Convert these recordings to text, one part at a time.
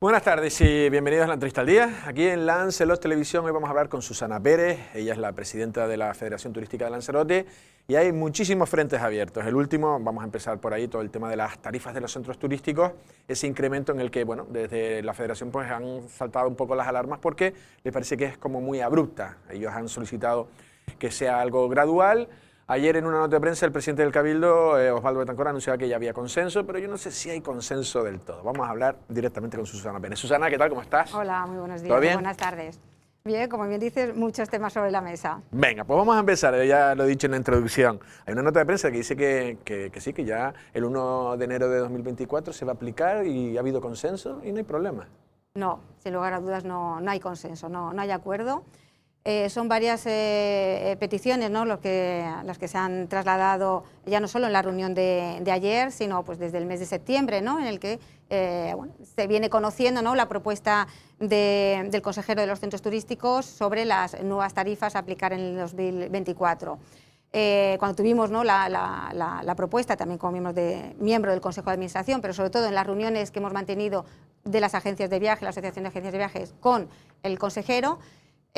Buenas tardes y bienvenidos a la entrevista al día. Aquí en Lanzarote Televisión hoy vamos a hablar con Susana Pérez. Ella es la presidenta de la Federación Turística de Lanzarote y hay muchísimos frentes abiertos. El último, vamos a empezar por ahí, todo el tema de las tarifas de los centros turísticos, ese incremento en el que, bueno, desde la Federación pues han saltado un poco las alarmas porque les parece que es como muy abrupta. Ellos han solicitado que sea algo gradual. Ayer en una nota de prensa el presidente del Cabildo, Osvaldo Betancor, anunciaba que ya había consenso, pero yo no sé si hay consenso del todo. Vamos a hablar directamente con Susana Pérez. Susana, ¿qué tal? ¿Cómo estás? Hola, muy buenos días. ¿Todo bien? Buenas tardes. Bien, como bien dices, muchos temas sobre la mesa. Venga, pues vamos a empezar, ya lo he dicho en la introducción. Hay una nota de prensa que dice que sí, que ya el 1 de enero de 2024 se va a aplicar y ha habido consenso y no hay problema. No, sin lugar a dudas no hay consenso, no hay acuerdo. Son varias peticiones, ¿no? las que se han trasladado ya no solo en la reunión de ayer, sino pues desde el mes de septiembre, ¿no? En el que se viene conociendo, ¿no? La propuesta del consejero de los centros turísticos sobre las nuevas tarifas a aplicar en el 2024. Cuando tuvimos, ¿no? la propuesta, también como miembro del Consejo de Administración, pero sobre todo en las reuniones que hemos mantenido de las agencias de viaje, la Asociación de Agencias de Viajes, con el consejero,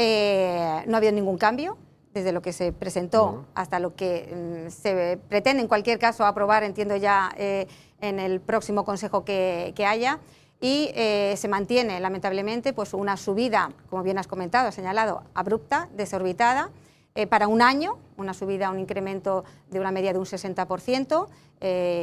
no ha habido ningún cambio desde lo que se presentó hasta lo que se pretende en cualquier caso aprobar, entiendo ya, en el próximo consejo que haya, y se mantiene lamentablemente pues una subida, como bien has comentado, has señalado, abrupta, desorbitada, para un año, una subida, un incremento de una media de un 60%,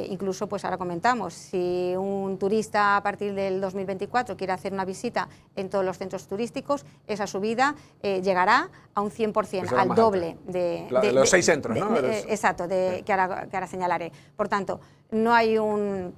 incluso pues ahora comentamos, si un turista a partir del 2024 quiere hacer una visita en todos los centros turísticos, esa subida llegará a un 100%, pues al doble de los 6 centros, ¿no? Exacto, que ahora señalaré. Por tanto, no hay un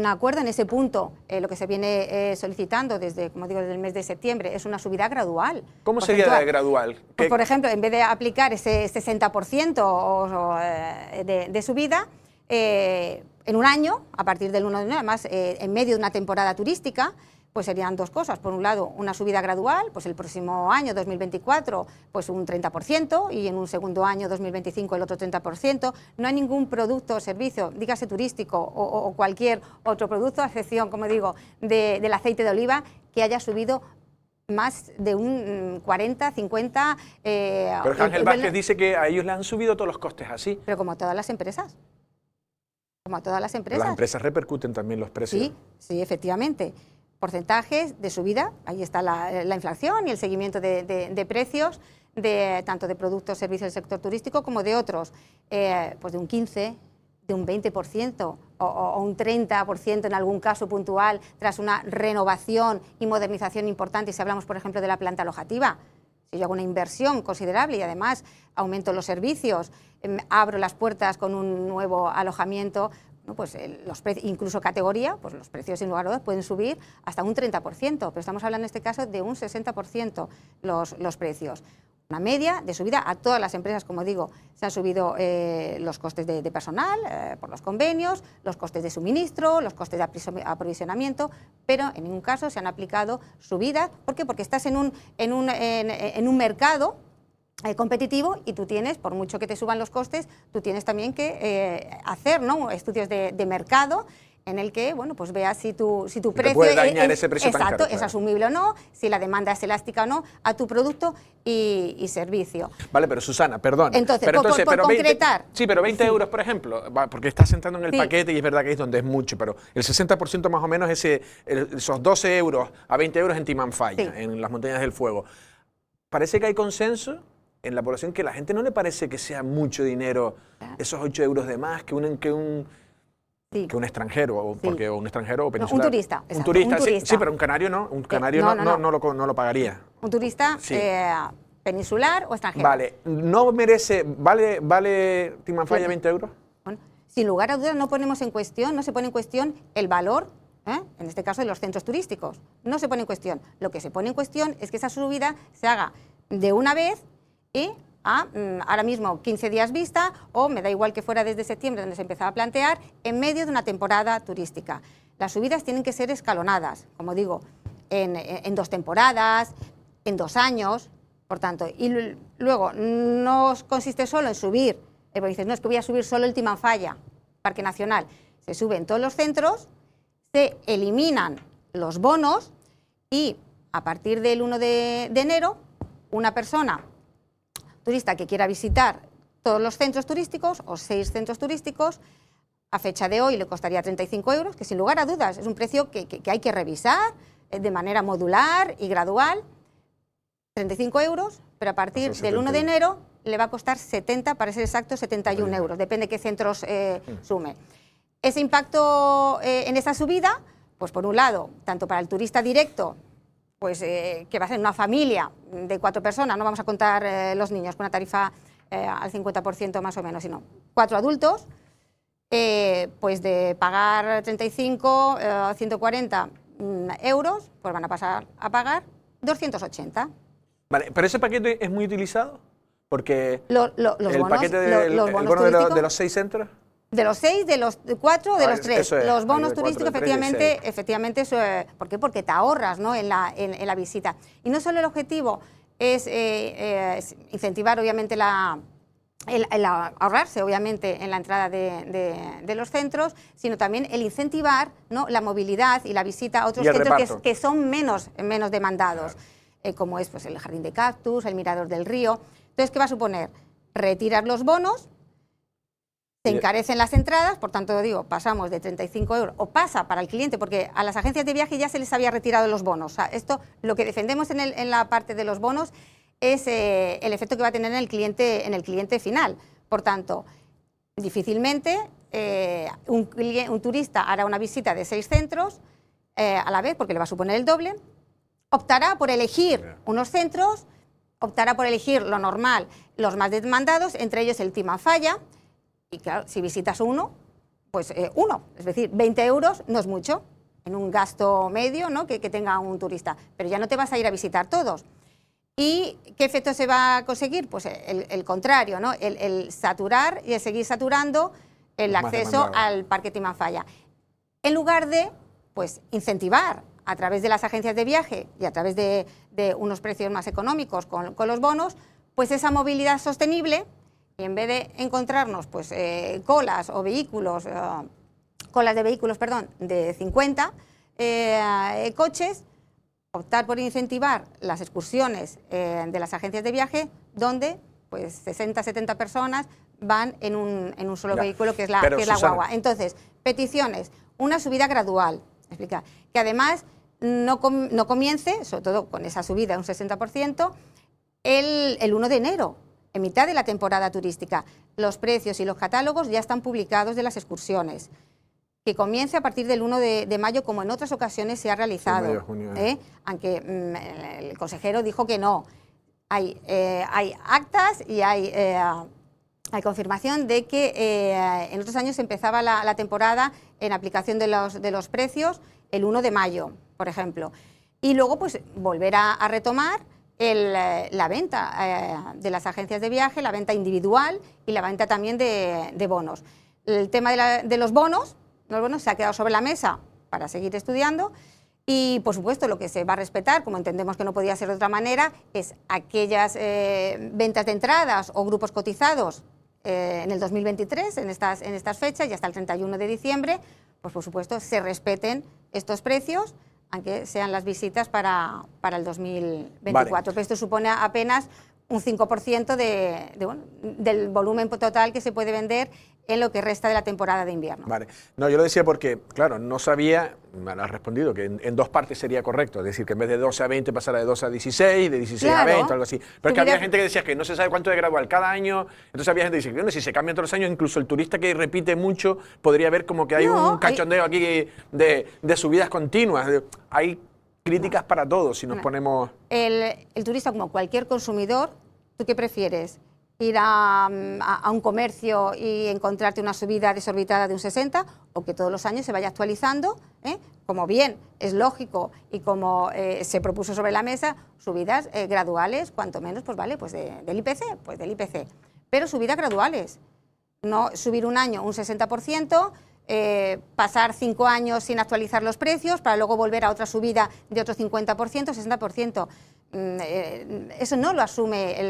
acuerdo en ese punto. Lo que se viene solicitando desde, como digo, desde el mes de septiembre es una subida gradual. ¿Cómo sería de gradual? Pues, por ejemplo, en vez de aplicar ese 60% de subida, en un año, a partir del 1 de enero, además en medio de una temporada turística, pues serían dos cosas. Por un lado, una subida gradual, pues el próximo año, 2024, pues un 30%, y en un segundo año, 2025, el otro 30%. No hay ningún producto o servicio, dígase turístico o cualquier otro producto, a excepción, como digo, del aceite de oliva, que haya subido más de un 40, 50... Pero Ángel Vázquez dice que a ellos le han subido todos los costes así. Pero como a todas las empresas. Como a todas las empresas. Las empresas repercuten también los precios. Sí, efectivamente. Porcentajes de subida, ahí está la inflación y el seguimiento de precios, tanto de productos, servicios del sector turístico como de otros, pues de un 15%, de un 20% o un 30% en algún caso puntual, tras una renovación y modernización importante. Y si hablamos, por ejemplo, de la planta alojativa, si yo hago una inversión considerable y además aumento los servicios, abro las puertas con un nuevo alojamiento, pues los precios, incluso categoría, pues los precios sin lugar a dudas pueden subir hasta un 30%, pero estamos hablando en este caso de un 60% los precios. Una media de subida a todas las empresas, como digo, se han subido los costes de personal por los convenios, los costes de suministro, los costes de aprovisionamiento, pero en ningún caso se han aplicado subidas. ¿Por qué? Porque estás en un mercado competitivo y tú tienes, por mucho que te suban los costes, tú tienes también que hacer, ¿no? Estudios de mercado en el que, bueno, pues veas si tu precio puede dañar ese precio tan caro, es asumible o no, si la demanda es elástica o no a tu producto y servicio. Vale, pero Susana, perdón. Entonces, por concretar... Sí, pero 20 euros, por ejemplo, porque estás sentando en el paquete y es verdad que es donde es mucho, pero el 60% más o menos esos 12 euros a 20 euros en Timanfaya, en las Montañas del Fuego. Parece que hay consenso en la población que a la gente no le parece que sea mucho dinero, esos 8 euros de más que un extranjero, porque un extranjero o peninsular. Un turista. Un turista, sí, pero un canario no. Un canario no lo pagaría. Un turista peninsular o extranjero. Vale, ¿no merece, vale Timanfaya 20 euros? Bueno, sin lugar a dudas no se pone en cuestión el valor, en este caso de los centros turísticos. No se pone en cuestión. Lo que se pone en cuestión es que esa subida se haga de una vez y ahora mismo 15 días vista, o me da igual que fuera desde septiembre donde se empezaba a plantear, en medio de una temporada turística. Las subidas tienen que ser escalonadas, como digo, en 2 temporadas, en 2 años, por tanto, y luego no consiste solo en subir, porque dices, no, es que voy a subir solo el Timanfaya, Parque Nacional, se sube en todos los centros, se eliminan los bonos y a partir del 1 de enero, una persona turista que quiera visitar todos los centros turísticos o 6 centros turísticos, a fecha de hoy le costaría 35 euros, que sin lugar a dudas es un precio que hay que revisar de manera modular y gradual. 35 euros, pero a partir del 1 de enero le va a costar 70, para ser exacto, 71 euros, depende de qué centros sume. Ese impacto en esa subida, pues por un lado, tanto para el turista directo, pues que va a ser una familia de 4 personas, no vamos a contar los niños con una tarifa al 50% más o menos, sino 4 adultos, pues de pagar 35, 140 euros, pues van a pasar a pagar 280. Vale, pero ese paquete es muy utilizado, porque los el bonos, paquete del los el bonos bono turísticos, de los 6 centros. de los 6, de los 4, de los 3. Eso es, los bonos de 4, turísticos, de 3 y de 6. efectivamente, ¿por qué? Porque te ahorras, ¿no?, en la visita. Y no solo el objetivo es incentivar, obviamente, el ahorrarse, obviamente, en la entrada de los centros, sino también el incentivar, ¿no?, la movilidad y la visita a otros centros que son menos demandados, claro, como es pues, el Jardín de Cactus, el Mirador del Río. Entonces, ¿qué va a suponer? Retirar los bonos, se encarecen las entradas, por tanto, digo, pasamos de 35 euros, o pasa para el cliente, porque a las agencias de viaje ya se les había retirado los bonos. O sea, esto, lo que defendemos en la parte de los bonos es el efecto que va a tener en el cliente final. Por tanto, difícilmente un turista hará una visita de 6 centros a la vez, porque le va a suponer el doble, optará por elegir unos centros, optará por elegir lo normal, los más demandados, entre ellos el Timafalla. Y claro, si visitas uno, pues uno, es decir, 20 euros no es mucho en un gasto medio, ¿no?, que tenga un turista, pero ya no te vas a ir a visitar todos. ¿Y qué efecto se va a conseguir? Pues el contrario, ¿no?, el saturar y el seguir saturando el acceso al Parque Timafalla. En lugar de pues, incentivar a través de las agencias de viaje y a través de unos precios más económicos con los bonos, pues esa movilidad sostenible. Y en vez de encontrarnos pues, colas de vehículos, de 50 coches, optar por incentivar las excursiones de las agencias de viaje, donde pues 60, 70 personas van en un solo vehículo, que es la guagua. Entonces, peticiones, una subida gradual, explica, que además no comience, sobre todo con esa subida de un 60%, el 1 de enero. En mitad de la temporada turística. Los precios y los catálogos ya están publicados de las excursiones. Que comience a partir del 1 de mayo, como en otras ocasiones se ha realizado. Mayo, junio, aunque el consejero dijo que no. Hay actas y hay confirmación de que en otros años empezaba la temporada en aplicación de los precios el 1 de mayo, por ejemplo. Y luego pues volver a retomar la venta de las agencias de viaje, la venta individual y la venta también de bonos. El tema de los bonos se ha quedado sobre la mesa para seguir estudiando y, por supuesto, lo que se va a respetar, como entendemos que no podía ser de otra manera, es aquellas ventas de entradas o grupos cotizados en el 2023, en estas fechas y hasta el 31 de diciembre, pues por supuesto se respeten estos precios, aunque sean las visitas para el 2024. Vale. Pero esto supone apenas un 5% del volumen total que se puede vender en lo que resta de la temporada de invierno. Vale. No, yo lo decía porque, claro, no sabía, me has respondido, que en 2 partes sería correcto, es decir, que en vez de 12 a 20 pasara de 12 a 16, de 16 a 20, algo así. Pero es que había gente que decía que no se sabe cuánto es gradual cada año, entonces había gente que dice que bueno, si se cambian todos los años, incluso el turista que repite mucho podría ver como que hay un cachondeo aquí de subidas continuas. Hay críticas para todos si nos ponemos... El turista, como cualquier consumidor, ¿tú qué prefieres? ¿Ir a un comercio y encontrarte una subida desorbitada de un 60%, o que todos los años se vaya actualizando, como bien es lógico y como se propuso sobre la mesa, subidas graduales, cuanto menos, pues vale, pues del IPC, pero subidas graduales, no subir un año un 60%, pasar 5 años sin actualizar los precios para luego volver a otra subida de otro 50%, 60%. Eso no lo asume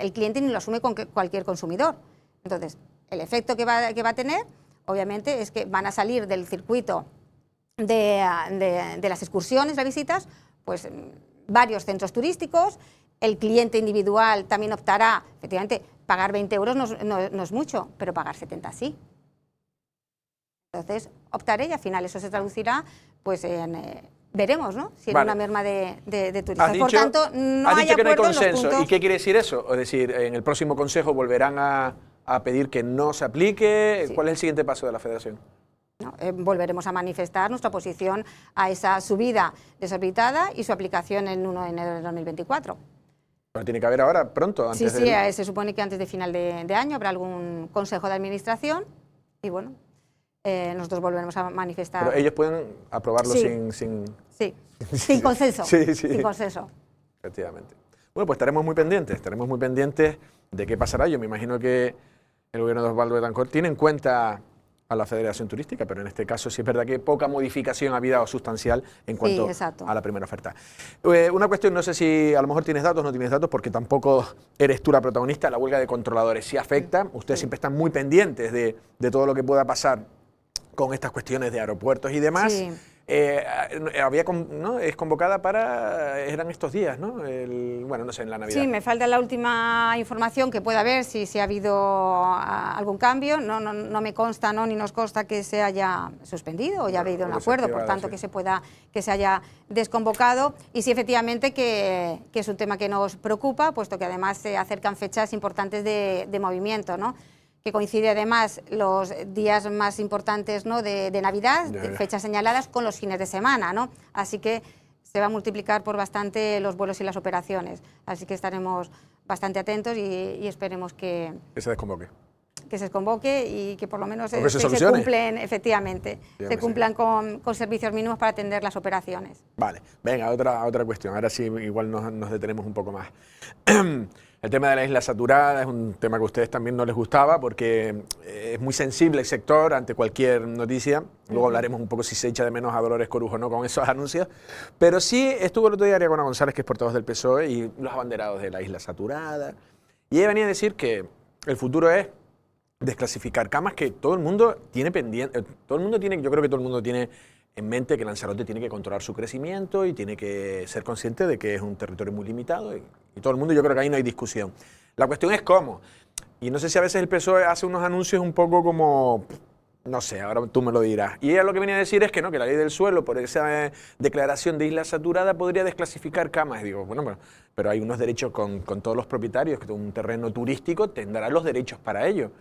el cliente ni lo asume cualquier consumidor. Entonces, el efecto que va a tener, obviamente, es que van a salir del circuito de las excursiones, las visitas, pues varios centros turísticos. El cliente individual también optará, efectivamente, pagar 20 euros no es mucho, pero pagar 70 sí. Entonces optaré y al final eso se traducirá pues en... veremos, ¿no? Si en una merma de turistas. Por tanto, no hay dicho que no hay acuerdo en los consenso. puntos. ¿Y qué quiere decir eso? Es decir, en el próximo Consejo volverán a pedir que no se aplique. Sí. ¿Cuál es el siguiente paso de la Federación? ¿No? Volveremos a manifestar nuestra oposición a esa subida desorbitada y su aplicación el 1 de enero de 2024. Pero tiene que haber ahora, pronto, antes Sí, se supone que antes de final de año habrá algún consejo de administración y bueno, nosotros volveremos a manifestar. Pero ellos pueden aprobarlo sin sin consenso. Sí. Sin consenso. Efectivamente. Bueno, pues estaremos muy pendientes de qué pasará. Yo me imagino que el gobierno de Osvaldo Betancourt tiene en cuenta a la Federación Turística, pero en este caso sí es verdad que poca modificación ha habido sustancial en cuanto a la primera oferta. Una cuestión, no sé si a lo mejor tienes datos o no tienes datos, porque tampoco eres tú la protagonista, la huelga de controladores sí afecta, ustedes siempre están muy pendientes de todo lo que pueda pasar con estas cuestiones de aeropuertos y demás. Sí. ¿No? Es convocada para... eran estos días, ¿no? Bueno, no sé, en la Navidad. Sí, me falta la última información que pueda haber, si ha habido algún cambio. No me consta, ni nos consta que se haya suspendido o ya ha habido un acuerdo, por tanto que se haya desconvocado. Y sí, efectivamente, que es un tema que nos preocupa, puesto que además se acercan fechas importantes de movimiento, ¿no? Que coincide además los días más importantes, ¿no? de Navidad, fechas señaladas con los fines de semana, ¿no? Así que se va a multiplicar por bastante los vuelos y las operaciones. Así que estaremos bastante atentos y esperemos que se desconvoque. Que se desconvoque y que por lo menos se cumplen, efectivamente, se cumplan con servicios mínimos para atender las operaciones. Vale, venga, otra cuestión. Ahora sí, igual nos detenemos un poco más. El tema de la isla saturada es un tema que a ustedes también no les gustaba porque es muy sensible el sector ante cualquier noticia. Luego hablaremos un poco si se echa de menos a Dolores Corujo o no con esos anuncios. Pero sí estuvo el otro día Ariagona González, que es portavoz del PSOE, y los abanderados de la isla saturada. Y ella venía a decir que el futuro es desclasificar camas que todo el mundo tiene pendiente. Yo creo que todo el mundo tiene en mente que Lanzarote tiene que controlar su crecimiento y tiene que ser consciente de que es un territorio muy limitado y todo el mundo, yo creo que ahí no hay discusión. La cuestión es cómo. Y no sé si a veces el PSOE hace unos anuncios un poco como, no sé, ahora tú me lo dirás. Y ella lo que venía a decir es que no, que la ley del suelo, por esa declaración de isla saturada, podría desclasificar camas. Y digo, bueno, pero hay unos derechos con todos los propietarios, que un terreno turístico tendrá los derechos para ello.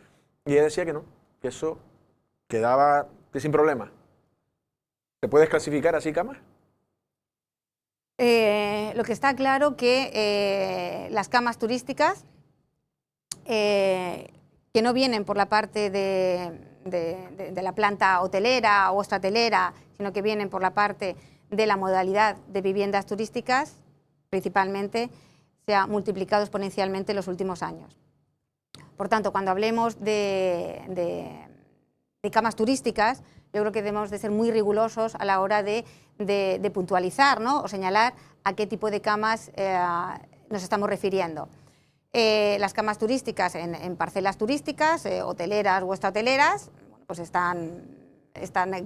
Y ella decía que no, que eso quedaba sin problema. ¿Se puede desclasificar así camas? Lo que está claro que las camas turísticas que no vienen por la parte de la planta hotelera o hotelera, sino que vienen por la parte de la modalidad de viviendas turísticas, principalmente, se ha multiplicado exponencialmente en los últimos años. Por tanto, cuando hablemos de camas turísticas, yo creo que debemos de ser muy rigurosos a la hora de puntualizar, ¿no? O señalar a qué tipo de camas nos estamos refiriendo. Las camas turísticas en parcelas turísticas, hoteleras o extrahoteleras, pues están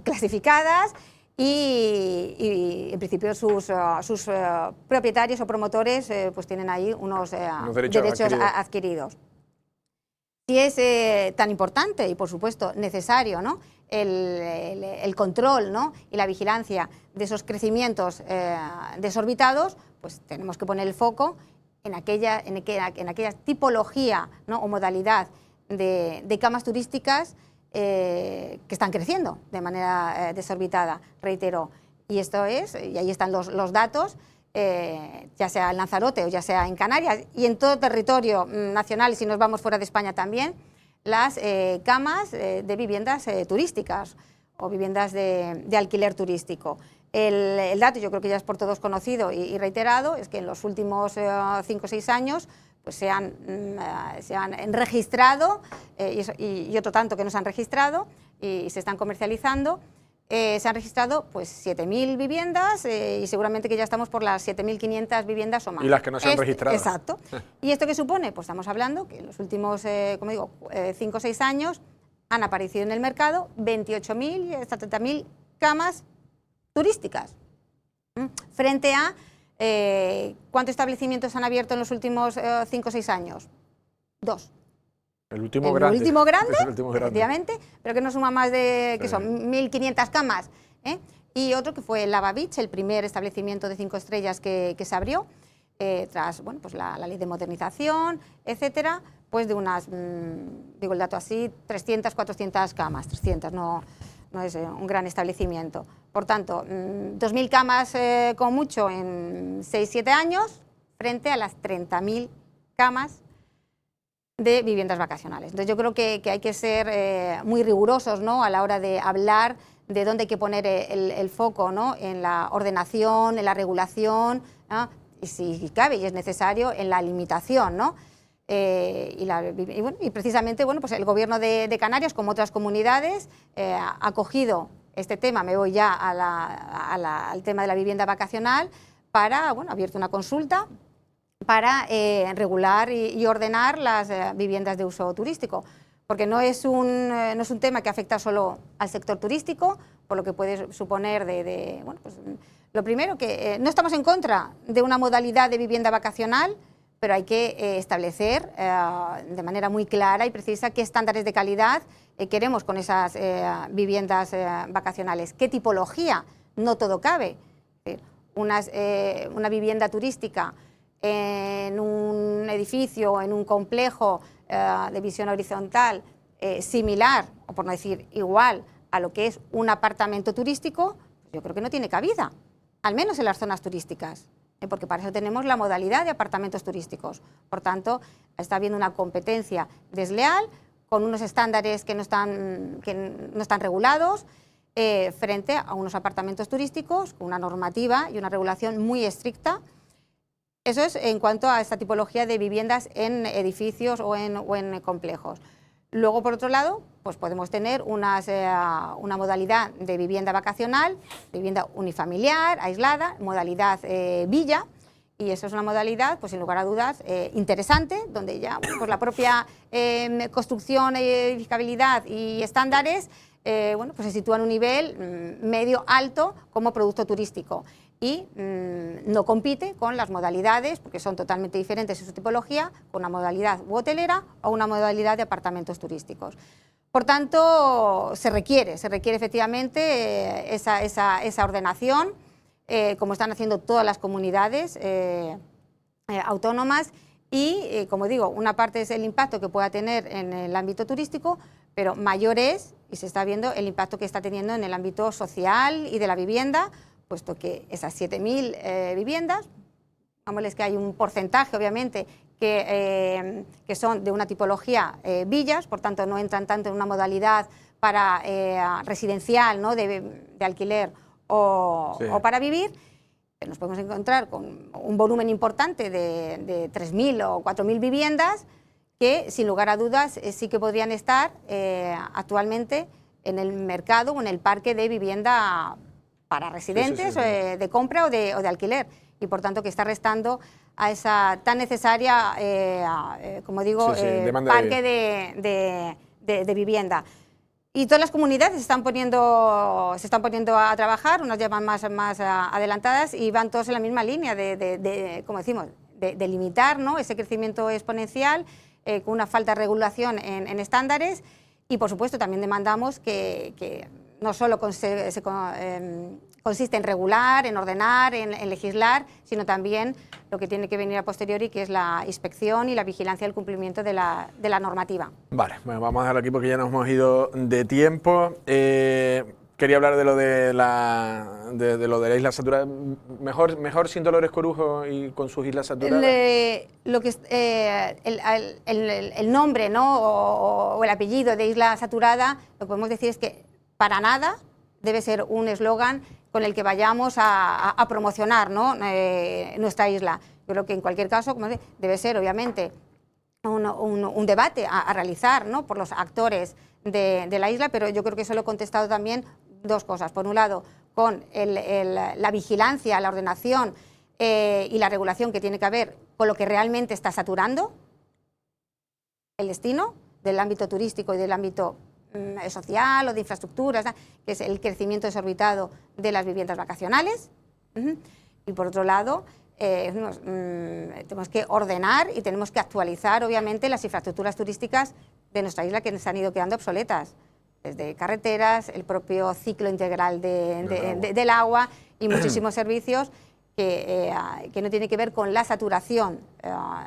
clasificadas y en principio sus propietarios o promotores pues tienen ahí unos derechos adquiridos. Si es tan importante y, por supuesto, necesario, ¿no? el control, ¿no? y la vigilancia de esos crecimientos desorbitados, pues tenemos que poner el foco en aquella tipología, ¿no? o modalidad de camas turísticas que están creciendo de manera desorbitada, reitero. Y esto es, y ahí están los datos, ya sea en Lanzarote o ya sea en Canarias y en todo territorio nacional, y si nos vamos fuera de España también, las camas de viviendas turísticas o viviendas de alquiler turístico. El dato, yo creo que ya es por todos conocido y reiterado, es que en los últimos 5 o 6 años pues se han registrado, y otro tanto que no se han registrado y se están comercializando. Se han registrado pues 7.000 viviendas y seguramente que ya estamos por las 7.500 viviendas o más. Y las que no se han registrado. Exacto. ¿Y esto qué supone? Pues estamos hablando que en los últimos, como digo, 5 o 6 años han aparecido en el mercado 28.000 y hasta 30.000 camas turísticas. Frente a ¿cuántos establecimientos han abierto en los últimos 5 o 6 años? 2. El último grande. El último grande, efectivamente, pero que no suma más de, que son 1.500 camas. Y otro que fue el Lava Beach, el primer establecimiento de 5 estrellas que se abrió, tras bueno, pues la ley de modernización, etcétera, pues de unas, digo el dato así, 300, 400 camas, 300, no es un gran establecimiento. Por tanto, 2.000 camas con mucho en 6-7 años, frente a las 30.000 camas de viviendas vacacionales. Entonces yo creo que hay que ser muy rigurosos, ¿no?, a la hora de hablar de dónde hay que poner el foco, ¿no?, en la ordenación, en la regulación, ¿no?, y si cabe y es necesario, en la limitación, ¿no? Y precisamente, bueno, pues el Gobierno de Canarias, como otras comunidades, ha cogido este tema, me voy ya al tema de la vivienda vacacional, para, bueno, ha abierto una consulta para regular y ordenar las viviendas de uso turístico, porque no es un tema que afecta solo al sector turístico, por lo que puede suponer bueno, pues, lo primero, que no estamos en contra de una modalidad de vivienda vacacional, pero hay que establecer de manera muy clara y precisa qué estándares de calidad queremos con esas viviendas vacacionales, qué tipología. No todo cabe. Una vivienda turística en un edificio o en un complejo de visión horizontal similar, o por no decir igual, a lo que es un apartamento turístico, yo creo que no tiene cabida, al menos en las zonas turísticas, porque para eso tenemos la modalidad de apartamentos turísticos. Por tanto, está habiendo una competencia desleal con unos estándares que no están regulados frente a unos apartamentos turísticos con una normativa y una regulación muy estricta. Eso es en cuanto a esta tipología de viviendas en edificios o en complejos. Luego, por otro lado, pues podemos tener una modalidad de vivienda vacacional, vivienda unifamiliar, aislada, modalidad villa, y eso es una modalidad, pues sin lugar a dudas, interesante, donde ya pues la propia construcción, edificabilidad y estándares bueno, pues se sitúan en un nivel medio-alto como producto turístico y no compite con las modalidades, porque son totalmente diferentes en su tipología, con una modalidad hotelera o una modalidad de apartamentos turísticos. Por tanto, se requiere efectivamente esa ordenación, como están haciendo todas las comunidades autónomas y, como digo, una parte es el impacto que pueda tener en el ámbito turístico, pero mayor es, y se está viendo, el impacto que está teniendo en el ámbito social y de la vivienda, puesto que esas 7.000 viviendas, vámonos que hay un porcentaje, obviamente, que son de una tipología villas, por tanto no entran tanto en una modalidad para residencial, ¿no?, de alquiler o para vivir. Nos podemos encontrar con un volumen importante de 3.000 o 4.000 viviendas que, sin lugar a dudas, sí que podrían estar actualmente en el mercado o en el parque de vivienda para residentes, de compra o de alquiler, y por tanto que está restando a esa tan necesaria, como digo, parque de vivienda. Y todas las comunidades se están poniendo a trabajar, unas ya van más adelantadas y van todas en la misma línea como decimos, de limitar, ¿no?, ese crecimiento exponencial con una falta de regulación en estándares. Y, por supuesto, también demandamos que no solo consiste en regular, en ordenar, en legislar, sino también lo que tiene que venir a posteriori, que es la inspección y la vigilancia del cumplimiento de la normativa. Vale, bueno, vamos a dejarlo aquí porque ya nos hemos ido de tiempo. Quería hablar de lo de la isla saturada. Mejor sin Dolores Corujo y con sus islas saturadas. El nombre, ¿no?, o el apellido de isla saturada, lo que podemos decir es que para nada debe ser un eslogan con el que vayamos a promocionar, ¿no?, nuestra isla. Yo creo que en cualquier caso, como debe ser obviamente un debate a realizar, ¿no?, por los actores de la isla, pero yo creo que eso lo he contestado también dos cosas. Por un lado, con la vigilancia, la ordenación y la regulación que tiene que haber con lo que realmente está saturando el destino del ámbito turístico y del ámbito social o de infraestructuras, que es el crecimiento desorbitado de las viviendas vacacionales. Y por otro lado, tenemos que ordenar y tenemos que actualizar, obviamente, las infraestructuras turísticas de nuestra isla que se han ido quedando obsoletas, desde carreteras, el propio ciclo integral del agua y muchísimos servicios que no tiene que ver con la saturación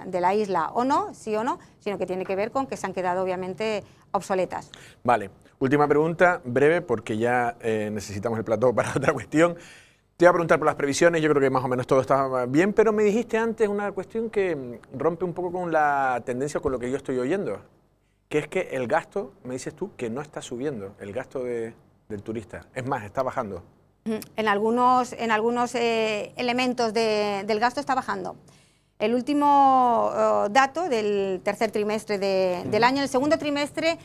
de la isla o no, sí o no, sino que tiene que ver con que se han quedado obviamente obsoletas. Vale, última pregunta, breve, porque ya necesitamos el plató para otra cuestión. Te iba a preguntar por las previsiones, yo creo que más o menos todo está bien, pero me dijiste antes una cuestión que rompe un poco con la tendencia, con lo que yo estoy oyendo, que es que el gasto, me dices tú, que no está subiendo, el gasto del turista, es más, está bajando. En algunos elementos del gasto está bajando. El último dato del tercer trimestre del año, el segundo trimestre,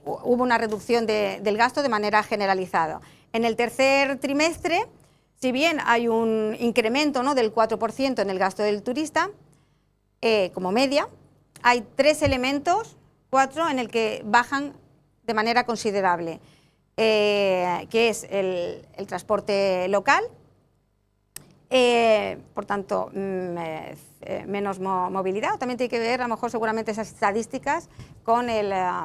hubo una reducción del gasto de manera generalizada. En el tercer trimestre, si bien hay un incremento, ¿no?, del 4% en el gasto del turista, como media, hay 3 elementos, 4, en el que bajan de manera considerable. Que es el transporte local, por tanto, menos movilidad. También tiene que ver, a lo mejor, seguramente esas estadísticas con esa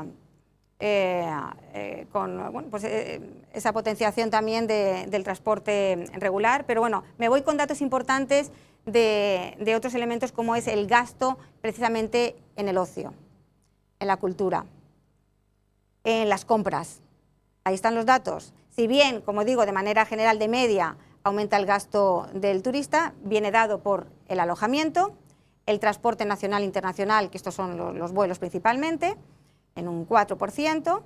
potenciación también del transporte regular. Pero bueno, me voy con datos importantes de otros elementos, como es el gasto precisamente en el ocio, en la cultura, en las compras. Ahí están los datos. Si bien, como digo, de manera general, de media, aumenta el gasto del turista, viene dado por el alojamiento, el transporte nacional e internacional, que estos son los vuelos principalmente, en un 4%,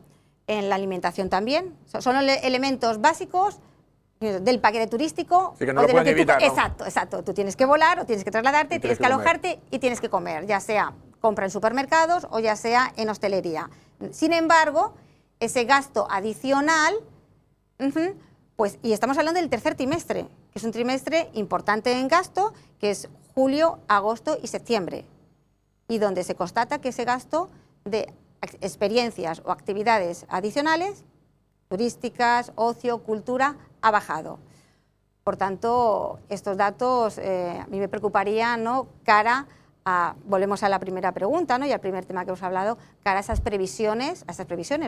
en la alimentación también. Son elementos básicos del paquete turístico. Sí, que no lo pueden evitar, ¿no? Exacto. Tú tienes que volar, o tienes que trasladarte, tienes que alojarte y tienes que comer, ya sea compra en supermercados o ya sea en hostelería. Sin embargo, ese gasto adicional, pues, y estamos hablando del tercer trimestre, que es un trimestre importante en gasto, que es julio, agosto y septiembre, y donde se constata que ese gasto de experiencias o actividades adicionales, turísticas, ocio, cultura, ha bajado. Por tanto, estos datos a mí me preocuparían, ¿no?, cara a, volvemos a la primera pregunta, ¿no?, y al primer tema que hemos hablado, cara a esas previsiones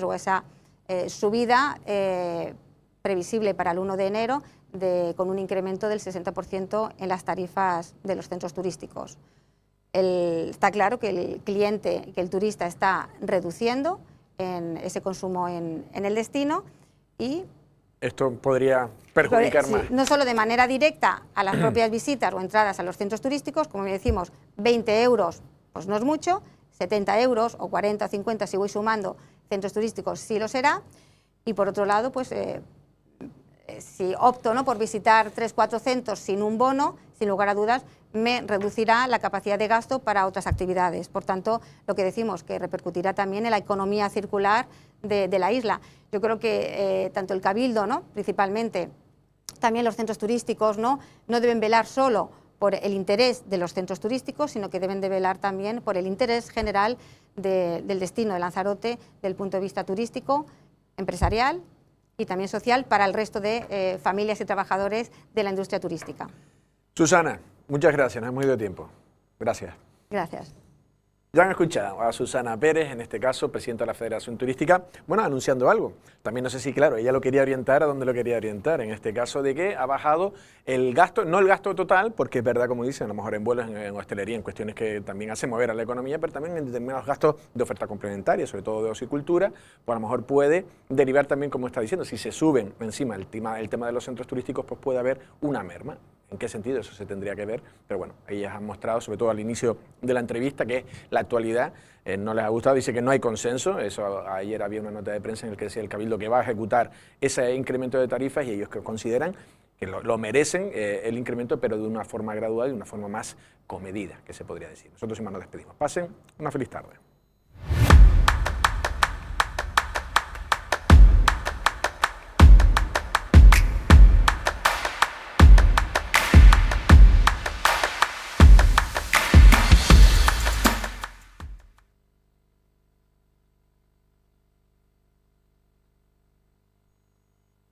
o a esa subida previsible para el 1 de enero con un incremento del 60% en las tarifas de los centros turísticos. Está claro que el cliente, que el turista está reduciendo en ese consumo en el destino, y esto podría perjudicar más. No solo de manera directa a las propias visitas o entradas a los centros turísticos, como decimos, 20 euros pues no es mucho, 70 euros o 40 o 50 si voy sumando centros turísticos sí lo será, y por otro lado, pues si opto, ¿no?, por visitar 3-4 centros sin un bono, sin lugar a dudas, me reducirá la capacidad de gasto para otras actividades. Por tanto, lo que decimos, que repercutirá también en la economía circular de la isla. Yo creo que tanto el Cabildo, ¿no?, principalmente, también los centros turísticos, no deben velar solo por el interés de los centros turísticos, sino que deben de velar también por el interés general del destino de Lanzarote, del punto de vista turístico, empresarial y también social, para el resto de familias y trabajadores de la industria turística. Susana, muchas gracias, nos hemos ido de tiempo. Gracias. Gracias. Ya han escuchado a Susana Pérez, en este caso, presidenta de la Federación Turística, bueno, anunciando algo. También no sé si, claro, ella lo quería orientar a donde lo quería orientar, en este caso de que ha bajado el gasto, no el gasto total, porque es verdad, como dicen, a lo mejor en vuelos, en hostelería, en cuestiones que también hace mover a la economía, pero también en determinados gastos de oferta complementaria, sobre todo de ocio y cultura, pues a lo mejor puede derivar también, como está diciendo, si se suben encima el tema de los centros turísticos, pues puede haber una merma. ¿En qué sentido? Eso se tendría que ver, pero bueno, ellas han mostrado, sobre todo al inicio de la entrevista, que la actualidad no les ha gustado, dice que no hay consenso. Eso, ayer había una nota de prensa en la que decía el Cabildo que va a ejecutar ese incremento de tarifas, y ellos que consideran que lo merecen el incremento, pero de una forma gradual y de una forma más comedida, que se podría decir. Nosotros sin más nos despedimos. Pasen una feliz tarde.